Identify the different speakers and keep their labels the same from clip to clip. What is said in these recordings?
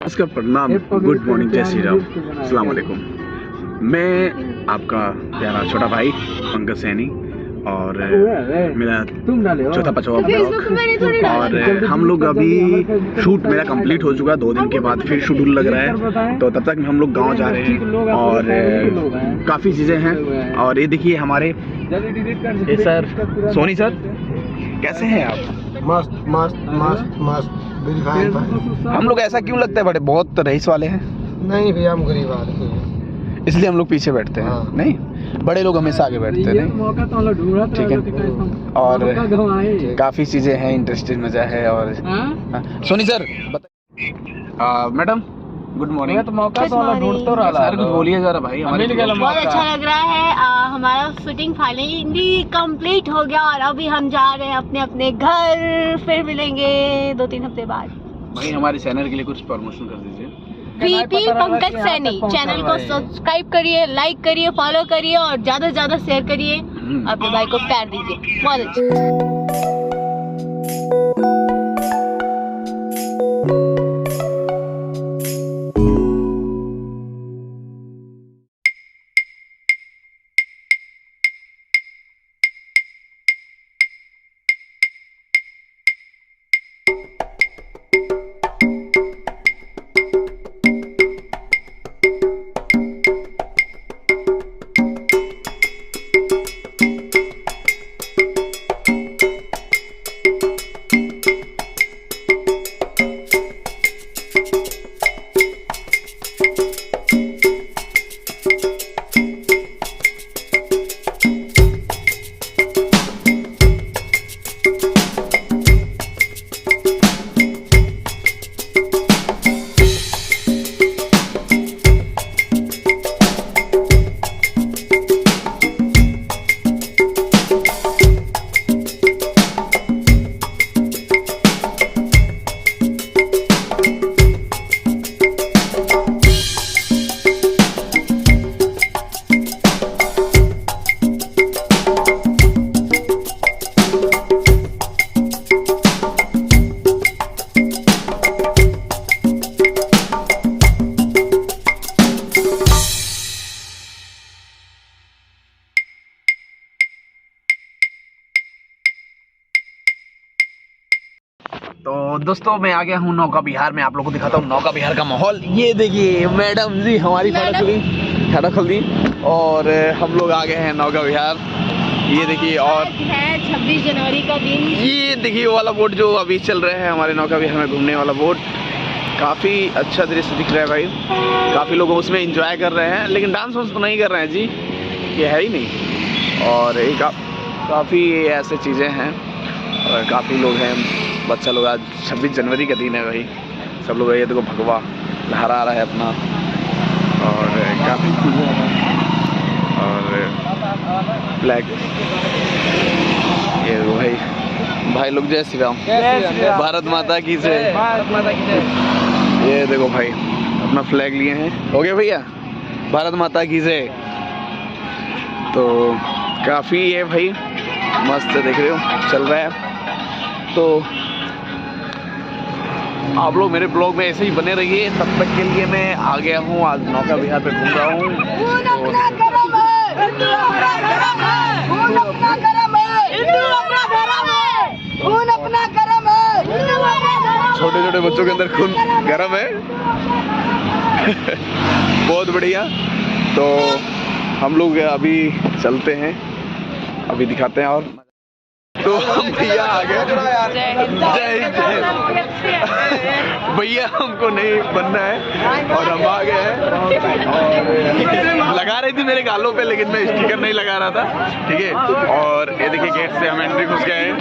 Speaker 1: नमस्कार, प्रणाम, good morning, जय श्री राम, अस्सलाम वालेकुम। मैं आपका प्यारा छोटा भाई पंकज सैनी और मेरा चौथा पचवा ब्लॉग। और हम लोग अभी शूट मेरा कंप्लीट हो चुका है, 2 दिन के बाद फिर शेड्यूल लग रहा है, तो तब तक हम लोग गांव जा रहे हैं और काफ़ी चीज़ें हैं। और ये देखिए हमारे ये सर सोनी सर, कैसे हैं आप?
Speaker 2: मस्त मस्त मस्त मस्त,
Speaker 1: हम लोग ऐसा क्यों लगता है बड़े बहुत रईस वाले हैं?
Speaker 2: नहीं भैया, हम गरीब आदमी हैं,
Speaker 1: इसलिए हम लोग पीछे बैठते हैं।
Speaker 2: हाँ।
Speaker 1: नहीं, बड़े लोग हमेशा आगे बैठते हैं।
Speaker 3: मौका तो हम लोग ढूंढ रहे थे,
Speaker 1: ठीक है। और काफ़ी चीज़ें हैं, इंटरेस्टिंग मजा है। और सोनी सर बताइए। Madam good morning.
Speaker 3: तो मौका तो हम लोग ढूंढ तो रहा
Speaker 1: सर कुछ बोलिए जरा भाई। हमारे
Speaker 4: बहुत अच्छा लग रहा है। हमारा शूटिंग फाइनली कंप्लीट हो गया और अभी हम जा रहे हैं अपने अपने घर। फिर मिलेंगे 2-3 हफ्ते बाद।
Speaker 1: भाई हमारे चैनल के लिए कुछ प्रमोशन कर दीजिए।
Speaker 4: पीपी पंकज सैनी चैनल को सब्सक्राइब करिए, लाइक करिए, फॉलो करिए और ज्यादा से ज्यादा शेयर करिए। अपने भाई को प्यार दीजिए। बहुत अच्छा।
Speaker 1: तो दोस्तों मैं आ गया हूँ नौका विहार में। आप लोगों को दिखाता हूँ नौका विहार का माहौल। ये देखिए मैडम जी हमारी खाता खोल दी और हम लोग आ गए हैं नौका विहार। ये देखिए और
Speaker 4: है 26 जनवरी का दिन।
Speaker 1: ये देखिए वो वाला बोट जो अभी चल रहा है हमारे नौका विहार में, घूमने वाला बोट। काफ़ी अच्छा दृश्य दिख रहा है भाई। काफ़ी लोग उसमें इंजॉय कर रहे हैं, लेकिन डांस वांस तो नहीं कर रहे हैं जी, ये है ही नहीं। और एक काफ़ी ऐसे चीज़ें हैं और काफ़ी लोग हैं, बच्चा लोग। आज 26 जनवरी का दिन है भाई, सब लोग ये देखो भगवा लहरा रहा है अपना और काफ़ी चीज़ें हैं और ब्लैक। ये भाई लोग जय श्री राम, भारत माता की जय। ये देखो भाई अपना फ्लैग लिए हैं। हो गया भैया, भारत माता की जय। तो काफ़ी ये भाई मस्त देख रहे हो चल रहा है। तो आप लोग मेरे ब्लॉग में ऐसे ही बने रहिए। तब तक के लिए मैं आ गया हूँ, आज नौका विहार पे घूम रहा हूँ। छोटे छोटे बच्चों के अंदर खून गर्म है। बहुत बढ़िया। तो हम लोग अभी चलते हैं, अभी दिखाते हैं। और तो हम भैया आ गए। जय भैया, हमको नहीं बनना है और हम आ गए हैं। और लगा रही थी मेरे गालों पे, लेकिन मैं स्टिकर नहीं लगा रहा था, ठीक है। और ये देखिए गेट से हम एंट्री घुस गए हैं।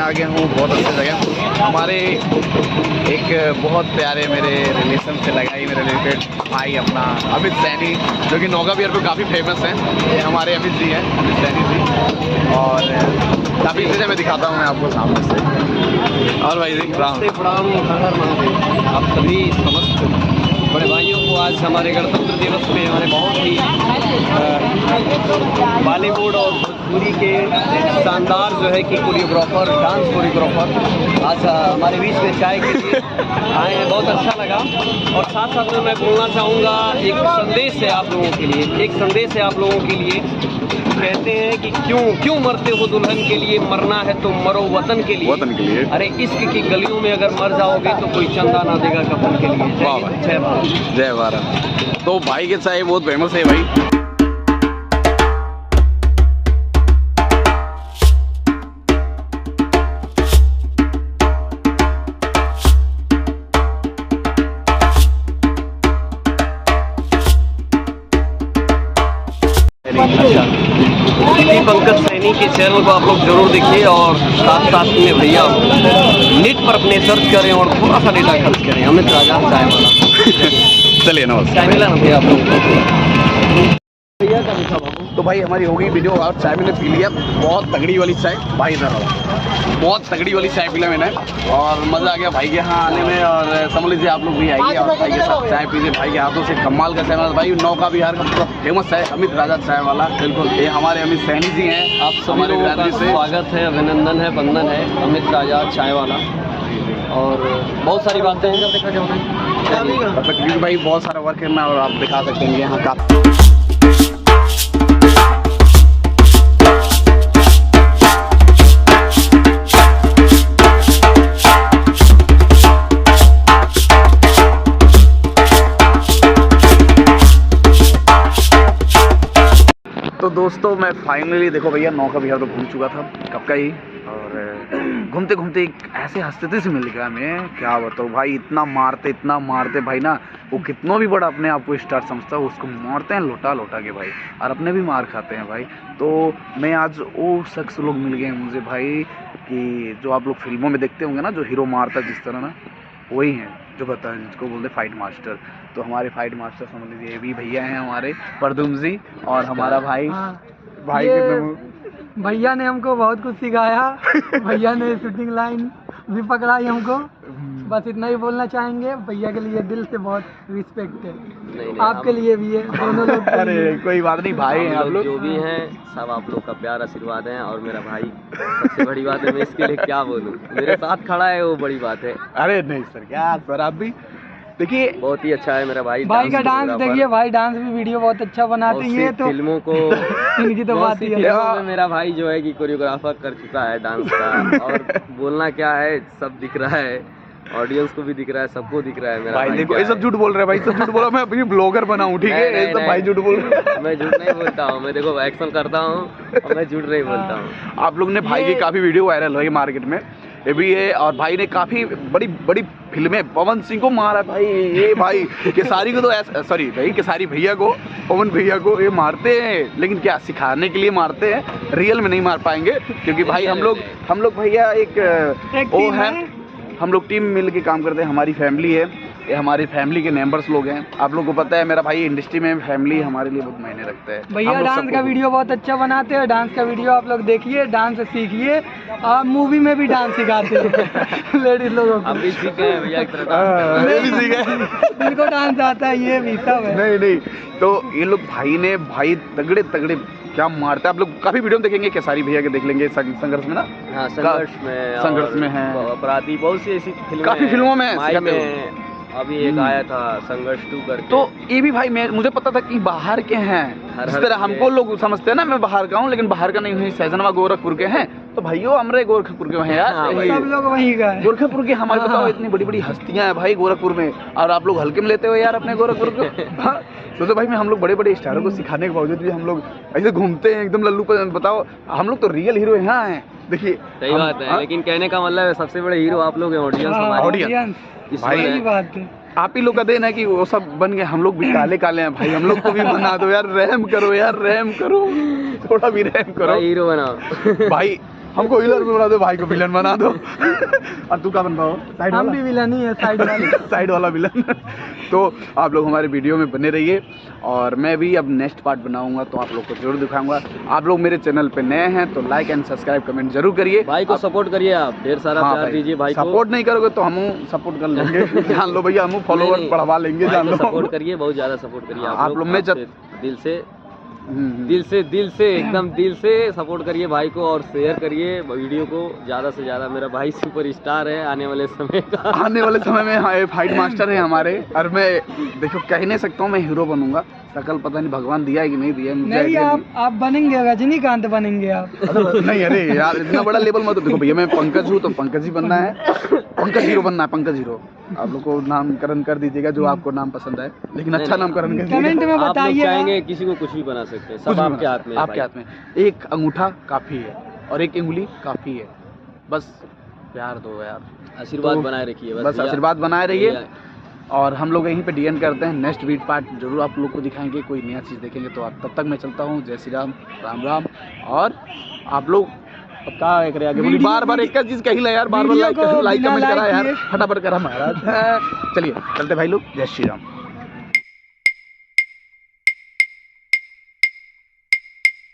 Speaker 1: आ गया हूँ बहुत अच्छी जगह। हमारे एक बहुत प्यारे मेरे रिलेशन से लगा ही मेरे रिलेटेड भाई अपना अमित सैनी, जो कि नौका विहार पे काफ़ी फेमस हैं। ये हमारे अमित जी हैं, अमित सैनी जी, और काफ़ी चीज़ें मैं दिखाता हूँ मैं आपको सामने से। और भाई जी
Speaker 3: प्रणाम आप सभी समस्त बड़े भाइयों को आज हमारे गणतंत्र दिवस में हमारे बहुत ही बॉलीवुड और भोजपुरी के शानदार जो है कि कोरियोग्राफर, डांस कोरियोग्राफर आज हमारे बीच में चाय के लिए आए हैं। बहुत अच्छा लगा। और साथ साथ में मैं बोलना चाहूँगा, एक संदेश है आप लोगों के लिए, एक संदेश है आप लोगों के लिए। कहते हैं कि क्यों मरते हो दुल्हन के लिए, मरना है तो मरो वतन के लिए।
Speaker 1: वतन के लिए।
Speaker 3: अरे इश्क की गलियों में अगर मर जाओगे तो कोई चंदा ना देगा कफन के लिए। जय भारत।
Speaker 1: जय भारत। तो भाई के चाय बहुत फेमस है भाई।
Speaker 3: पंकज सैनी के चैनल को आप लोग जरूर देखिए और साथ साथ में भैया नेट पर अपने सर्च करें और थोड़ा सा डेटा खर्च करें। अमित राजा चाय वाला।
Speaker 1: चलिए नमस्कार।
Speaker 3: चाय मिला ना भैया आप लोग भैया का मीठा बाबू।
Speaker 1: तो भाई हमारी हो गई वीडियो और चाय मैंने पी लिया, बहुत तगड़ी वाली चाय भाई, इधर बहुत तगड़ी वाली चाय पी लिया मैंने और मज़ा आ गया भाई के यहाँ आने में। और समझ लीजिए आप लोग भी आइए और भाई के साथ चाय पीजिए। भाई के हाथों से कमाल का चाय, भाई नौका विहार का पूरा फेमस है अमित राजा चाय वाला। बिल्कुल, ये हमारे अमित सैनी जी हैं।
Speaker 3: आप सभी लोगों का स्वागत है, अभिनंदन है, वंदन है अमित राजा चाय वाला। और बहुत सारी बातें हैं, देखा जाए
Speaker 1: भाई बहुत सारा वर्क करना और आप दिखा सकते हैं यहाँ का। तो दोस्तों मैं फाइनली देखो भैया नौका विहार तो घूम चुका था कब का ही, और घूमते घूमते एक ऐसे हस्ती से मिल गया मैं, क्या बताऊँ भाई। इतना मारते भाई ना, वो कितना भी बड़ा अपने आप को स्टार समझता है उसको मारते हैं लोटा के भाई, और अपने भी मार खाते हैं भाई। तो मैं आज वो शख्स लोग मिल गए मुझे भाई कि जो आप लोग फिल्मों में देखते होंगे ना, जो हीरो मारता है जिस तरह ना, वही हैं जो बताएं, जिसको बोलते फाइट मास्टर। तो हमारे फाइट मास्टर समझ लीजिए ये भी भैया हैं हमारे परदुम जी, और हमारा भाई भाई के
Speaker 2: भैया ने हमको बहुत कुछ सिखाया। भैया ने शूटिंग लाइन भी पकड़ाई हमको। बस इतना ही बोलना चाहेंगे, भैया के लिए दिल से बहुत रिस्पेक्ट है।
Speaker 3: नहीं,
Speaker 2: आपके लिए भी है, दोनों लोग।
Speaker 1: अरे कोई बात नहीं भाई हैं आप लोग,
Speaker 3: जो भी हैं सब आप लोग का प्यार आशीर्वाद है। और मेरा भाई सबसे बड़ी बात है, मैं इसके लिए क्या बोलूं, मेरे साथ खड़ा है वो बड़ी बात है।
Speaker 1: अरे नहीं सर, क्या सर आप भी देखिए,
Speaker 3: बहुत ही अच्छा है मेरा भाई
Speaker 2: का डांस देखिए, भाई डांस भी वीडियो बहुत अच्छा बनाते हैं। तो
Speaker 3: फिल्मों को
Speaker 2: इनकी तो बात ही है।
Speaker 3: फिल्मों में मेरा भाई जो है कि कोरियोग्राफर कर चुका है डांस का, और बोलना क्या है, सब दिख रहा है, ऑडियंस को भी दिख रहा है, सबको दिख रहा है मेरा
Speaker 1: भाई। देखो ये सब झूठ बोल रहे हैं भाई, सब झूठ बोला। मैं अभी ब्लॉगर बना हूँ, ठीक है, ये सब भाई झूठ बोल रहे हैं।
Speaker 3: मैं झूठ नहीं बोलता हूँ, मैं देखो एक्शन करता हूँ और मैं झूठ नहीं बोलता हूँ।
Speaker 1: आप लोग ने भाई की काफी वीडियो वायरल हुई मार्केट में, ये भी है। और भाई ने काफी बड़ी फिल्में, पवन सिंह को मारा भाई, ये भाई केसारी को तो सॉरी भाई, केसारी भैया को, पवन भैया को ये मारते हैं, लेकिन क्या सिखाने के लिए मारते हैं, रियल में नहीं मार पाएंगे। क्योंकि भाई हम लोग भैया एक वो है, हम लोग टीम मिल के काम करते हैं, हमारी फैमिली है, ये हमारी फैमिली के मेंबर्स लोग हैं। आप लोगों को पता है मेरा भाई इंडस्ट्री में फैमिली हमारे लिए बहुत मायने रखता है।
Speaker 2: भैया डांस का वीडियो बहुत अच्छा बनाते हैं, डांस का वीडियो आप लोग देखिए, डांस सीखिए। आप मूवी में भी डांस सिखाते हैं लेडीज लोगों को।
Speaker 3: आप भी सीखे हैं भैया,
Speaker 2: जिनको डांस आता है ये भी सब है।
Speaker 1: नहीं तो ये लोग भाई तगड़े क्या मारते हैं। आप लोग काफी वीडियो में देखेंगे, केसारी भैया के देख लेंगे, संघर्ष में ना।
Speaker 3: हाँ, संघर्ष में है, अपराधी, बहुत सी ऐसी फिल्में,
Speaker 1: काफी फिल्मों में
Speaker 3: अभी एक आया था संघर्ष 2 करके।
Speaker 1: तो ये भी भाई मुझे पता था कि बाहर के हैं, इस तरह हमको लोग समझते हैं ना, मैं बाहर का हूँ, लेकिन बाहर का नहीं हूँ, सहजनवा गोरखपुर के हैं। तो भाइयों हमरे गोरखपुर के हैं यार,
Speaker 2: सब लोग वहीं का है।
Speaker 1: गोरखपुर के हमारे बताओ, इतनी बड़ी हस्तियां हैं भाई गोरखपुर में, और आप लोग हल्के में लेते हो यार अपने गोरखपुर को। तो भाई हम लोग बड़े स्टारों को सिखाने के बावजूद भी हम लोग ऐसे घूमते हैं एकदम लल्लू पर। बताओ, हम लोग तो रियल हीरो यहाँ हैं। देखिए
Speaker 3: सही बात है, लेकिन कहने का मतलब है सबसे बड़े हीरो आप लोग हैं, ऑडियंस
Speaker 1: भाई।
Speaker 2: बात है,
Speaker 1: आप ही लोग का देन है कि वो सब बन गए, हम लोग भी काले हैं भाई, हम लोग को भी बना दो यार, रहम करो यार, रहम करो, थोड़ा भी रहम करो,
Speaker 3: हीरो बनाओ
Speaker 1: भाई। हमको हिलर भी बना दो, भाई को विलन बना दो। और तू क्या बन रहा हो? साइड
Speaker 2: हम
Speaker 1: वाला?
Speaker 2: भी विलन ही है, साइड वाले।
Speaker 1: साइड वाला विलन। तो आप लोग हमारे वीडियो में बने रहिए और मैं भी अब नेक्स्ट पार्ट बनाऊंगा तो आप लोग को जरूर दिखाऊंगा। आप लोग मेरे चैनल पे नए हैं तो लाइक एंड सब्सक्राइब कमेंट जरूर करिए।
Speaker 3: भाई को सपोर्ट करिए, आप ढेर सारा
Speaker 1: हाँ
Speaker 3: प्यार दीजिए भाई को।
Speaker 1: सपोर्ट नहीं करोगे तो हम सपोर्ट कर लेंगे। जान लो भैया, हम फॉलोवर बढ़वा लेंगे। जान लो,
Speaker 3: सपोर्ट करिए, बहुत ज्यादा सपोर्ट करिए
Speaker 1: आप लोग। मैं जब
Speaker 3: दिल से एकदम दिल से सपोर्ट करिए भाई को और शेयर करिए वीडियो को ज़्यादा से ज़्यादा। मेरा भाई सुपरस्टार है आने वाले समय का।
Speaker 1: आने वाले समय में हाँ, फाइट मास्टर है हमारे। और मैं देखो कह नहीं सकता हूँ मैं हीरो बनूंगा, शकल पता नहीं भगवान दिया है कि नहीं दिया है मुझे।
Speaker 2: नहीं, आप बनेंगे, रजनीकांत बनेंगे आप।
Speaker 1: नहीं अरे यार इतना बड़ा लेवल मत देखो भैया, मैं पंकज हूँ तो पंकज ही बनना है। पंकज हीरो बनना है, पंकज हीरो। आप लोग को नामकरण कर दीजिएगा जो आपको नाम पसंद है, लेकिन अच्छा नामकरण कर
Speaker 2: कमेंट में
Speaker 3: आप लोग
Speaker 2: बताइए।
Speaker 3: चाहेंगे किसी को कुछ भी बना सकते हैं, सब आपके हाथ में है
Speaker 1: आपके
Speaker 3: भाई।
Speaker 1: हाथ में। एक अंगूठा काफी है और एक उंगली काफी है, बस प्यार दो यार,
Speaker 3: आशीर्वाद
Speaker 1: तो
Speaker 3: बनाए रखिए
Speaker 1: बस
Speaker 3: भैया।
Speaker 1: आशीर्वाद बनाए रहिए।
Speaker 3: भैया,
Speaker 1: और हम लोग यहीं पे डीएन करते हैं। नेक्स्ट वीक पार्ट जरूर आप लोग को दिखाएंगे, कोई नया चीज़ देखेंगे तो आप। तब तक मैं चलता हूँ। जय श्री राम, राम राम। और आप लोग अब क्या करे आगे बोली, बार एक चीज़ कही ला यार, बार
Speaker 2: वीडियो को
Speaker 1: लाइक
Speaker 2: बिना
Speaker 1: कमेंट करा
Speaker 2: लाइक
Speaker 1: यार,
Speaker 2: किए।
Speaker 1: फटाफट करा महाराज। चलिए चलते भाई लोग, जय श्री राम।